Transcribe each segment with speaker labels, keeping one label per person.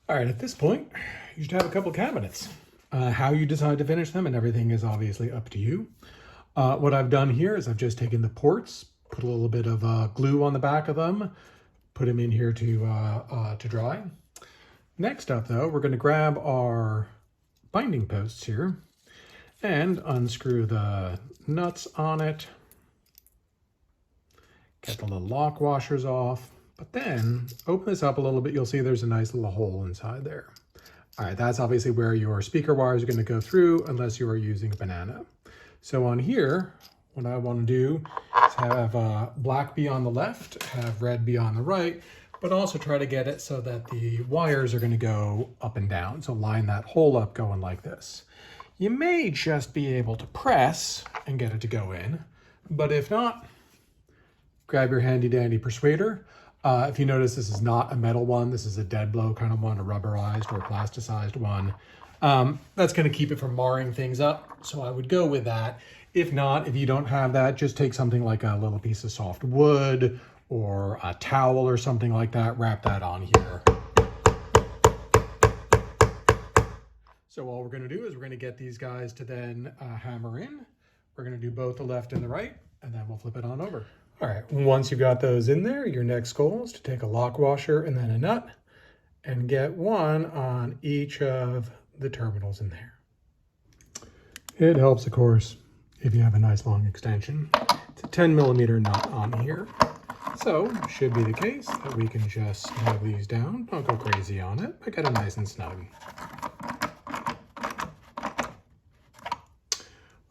Speaker 1: All right, at this point, you should have a couple cabinets. How you decide to finish them and everything is obviously up to you. What I've done here is I've just taken the ports, put a little bit of glue on the back of them, put them in here to dry. Next up though, we're gonna grab our binding posts here and unscrew the nuts on it. Get the little lock washers off, but then open this up a little bit. You'll see there's a nice little hole inside there. All right, that's obviously where your speaker wires are gonna go through unless you are using a banana. So on here, what I wanna do is have black be on the left, have red be on the right, but also try to get it so that the wires are gonna go up and down. So line that hole up going like this. You may just be able to press and get it to go in, but if not, grab your handy dandy persuader. If you notice, this is not a metal one. This is a dead blow kind of one, a rubberized or plasticized one. That's gonna keep it from marring things up. So I would go with that. If not, if you don't have that, just take something like a little piece of soft wood or a towel or something like that, wrap that on here. So all we're gonna do is we're gonna get these guys to then hammer in. We're gonna do both the left and the right, and then we'll flip it on over. All right, once you've got those in there, your next goal is to take a lock washer and then a nut and get one on each of the terminals in there. It helps, of course, if you have a nice long extension. It's a 10mm nut on here. So should be the case that we can just snug these down. Don't go crazy on it, but get it nice and snug.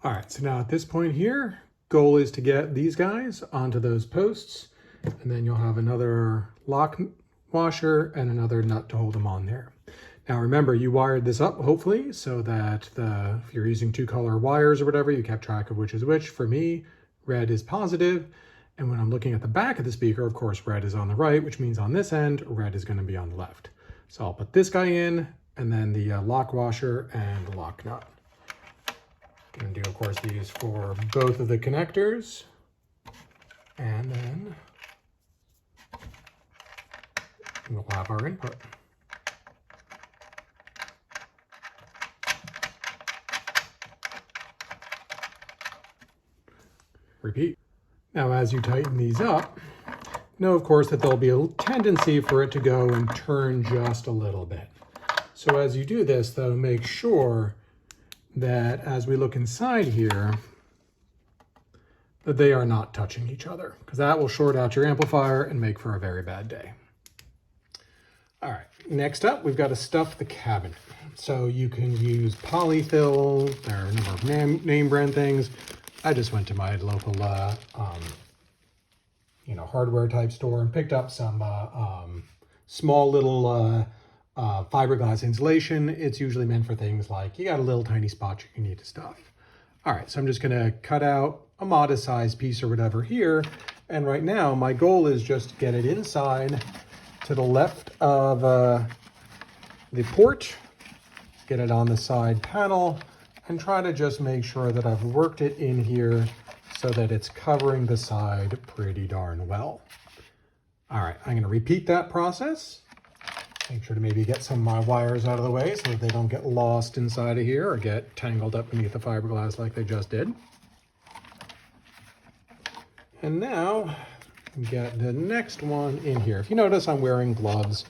Speaker 1: All right, so now at this point here, goal is to get these guys onto those posts, and then you'll have another lock washer and another nut to hold them on there. Now remember, you wired this up, hopefully, so that if you're using 2-color wires or whatever, you kept track of which is which. For me, red is positive, and when I'm looking at the back of the speaker, of course, red is on the right, which means on this end, red is gonna be on the left. So I'll put this guy in, and then the lock washer and the lock nut. Going to do, of course, these for both of the connectors, and then we'll have our input. Repeat. Now, as you tighten these up, know, of course, that there'll be a tendency for it to go and turn just a little bit. So as you do this, though, make sure that as we look inside here, that they are not touching each other, because that will short out your amplifier and make for a very bad day. All right, next up, we've got to stuff the cabinet. So you can use polyfill. There are a number of name brand things. I just went to my local, hardware type store and picked up some small little fiberglass insulation. It's usually meant for things like you got a little tiny spot you can need to stuff. All right, so I'm just gonna cut out a modest sized piece or whatever here. And right now my goal is just to get it inside to the left of the port, get it on the side panel, and try to just make sure that I've worked it in here so that it's covering the side pretty darn well. All right, I'm gonna repeat that process. Make sure to maybe get some of my wires out of the way so that they don't get lost inside of here or get tangled up beneath the fiberglass like they just did. And now get the next one in here. If you notice, I'm wearing gloves.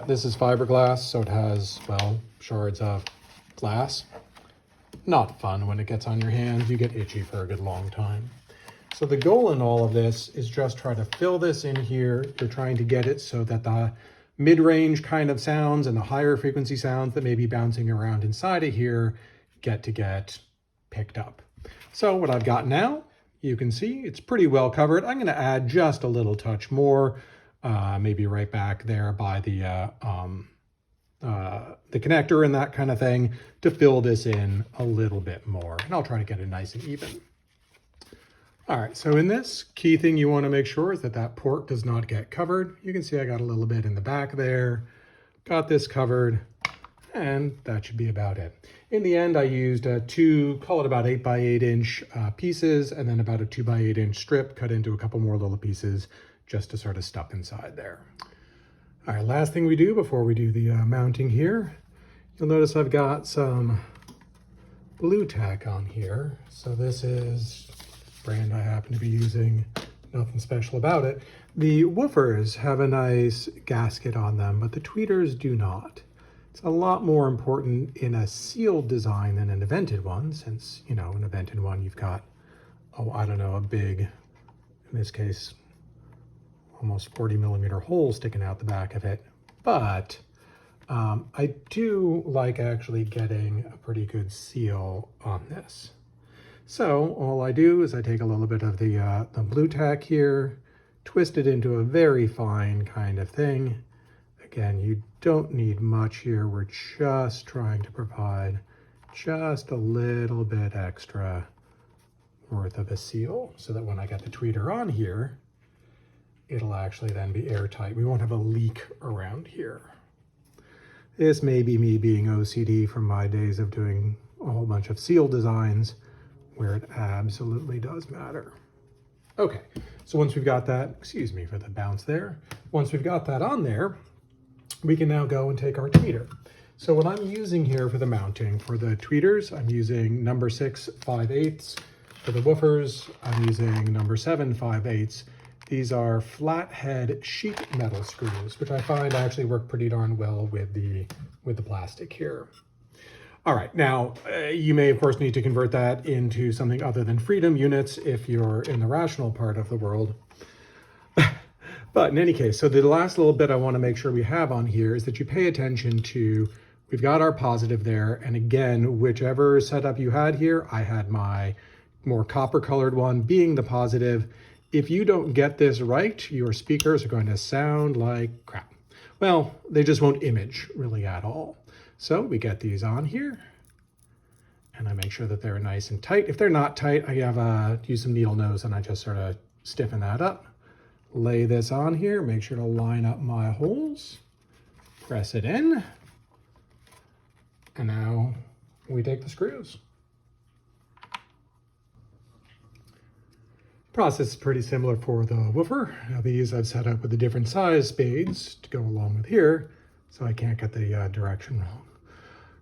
Speaker 1: This is fiberglass, so it has, well, shards of glass. Not fun when it gets on your hands. You get itchy for a good long time. So the goal in all of this is just try to fill this in here. You're trying to get it so that the mid-range kind of sounds and the higher frequency sounds that may be bouncing around inside of here get picked up. So what I've got now, you can see it's pretty well covered. I'm going to add just a little touch more, maybe right back there by the connector and that kind of thing to fill this in a little bit more. And I'll try to get it nice and even. All right, so in this, key thing you want to make sure is that that port does not get covered. You can see I got a little bit in the back there, got this covered, and that should be about it. In the end, I used two, call it about 8x8 inch pieces, and then about a 2x8 inch strip cut into a couple more little pieces just to sort of stuff inside there. All right, last thing we do before we do the mounting here, you'll notice I've got some blue tack on here. So this is a brand I happen to be using, nothing special about it. The woofers have a nice gasket on them, but the tweeters do not. It's a lot more important in a sealed design than an evented one, since, you know, an evented one you've got, oh, I don't know, a big, in this case, almost 40mm hole sticking out the back of it. But I do like actually getting a pretty good seal on this. So all I do is I take a little bit of the blue tack here, twist it into a very fine kind of thing. Again, you don't need much here. We're just trying to provide just a little bit extra worth of a seal so that when I get the tweeter on here, it'll actually then be airtight. We won't have a leak around here. This may be me being OCD from my days of doing a whole bunch of seal designs where it absolutely does matter. Okay, so once we've got that, excuse me for the bounce there. Once we've got that on there, we can now go and take our tweeter. So what I'm using here for the mounting, for the tweeters, I'm using number 6 5/8. For the woofers, I'm using number 7 5/8. These are flathead sheet metal screws, which I find actually work pretty darn well with the plastic here. All right, now you may of course need to convert that into something other than freedom units if you're in the rational part of the world. But in any case, so the last little bit I want to make sure we have on here is that you pay attention to, we've got our positive there, and again, whichever setup you had here, I had my more copper colored one being the positive. If you don't get this right, your speakers are going to sound like crap. Well, they just won't image really at all. So we get these on here, and I make sure that they're nice and tight. If they're not tight, I have use some needle nose and I just sort of stiffen that up. Lay this on here, make sure to line up my holes, press it in, and now we take the screws. Process is pretty similar for the woofer. Now these I've set up with the different size spades to go along with here, so I can't get the direction wrong.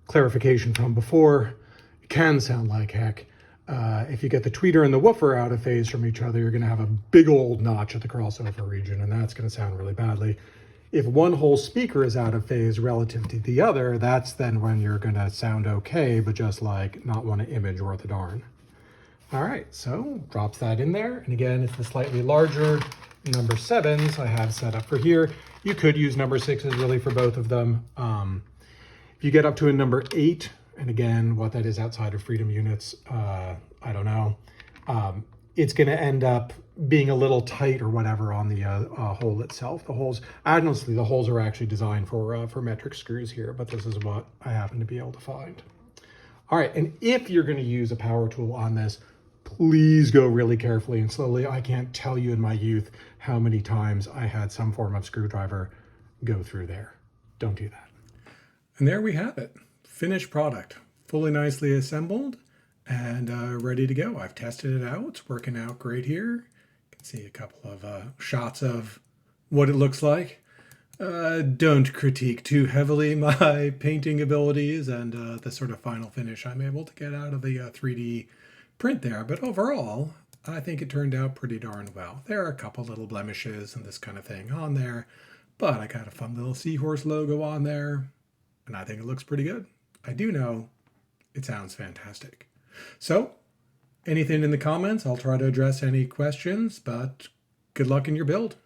Speaker 1: Clarification from before, it can sound like heck. If you get the tweeter and the woofer out of phase from each other, you're going to have a big old notch at the crossover region, and that's going to sound really badly. If one whole speaker is out of phase relative to the other, that's then when you're going to sound okay, but just like not want to image worth a darn. All right, so drops that in there. And again, it's the slightly larger number 7s I have set up for here. You could use number 6s really for both of them. If you get up to a number 8, and again, what that is outside of freedom units, I don't know. It's going to end up being a little tight or whatever on the hole itself. The holes, honestly, the holes are actually designed for metric screws here, but this is what I happen to be able to find. All right, and if you're going to use a power tool on this, please go really carefully and slowly. I can't tell you in my youth how many times I had some form of screwdriver go through there. Don't do that. And there we have it. Finished product, fully nicely assembled and ready to go. I've tested it out. It's working out great here. You can see a couple of shots of what it looks like. Don't critique too heavily my painting abilities and the sort of final finish I'm able to get out of the 3D print there. But overall, I think it turned out pretty darn well. There are a couple little blemishes and this kind of thing on there, but I got a fun little seahorse logo on there, and I think it looks pretty good. I do know it sounds fantastic. So, anything in the comments, I'll try to address any questions, but good luck in your build.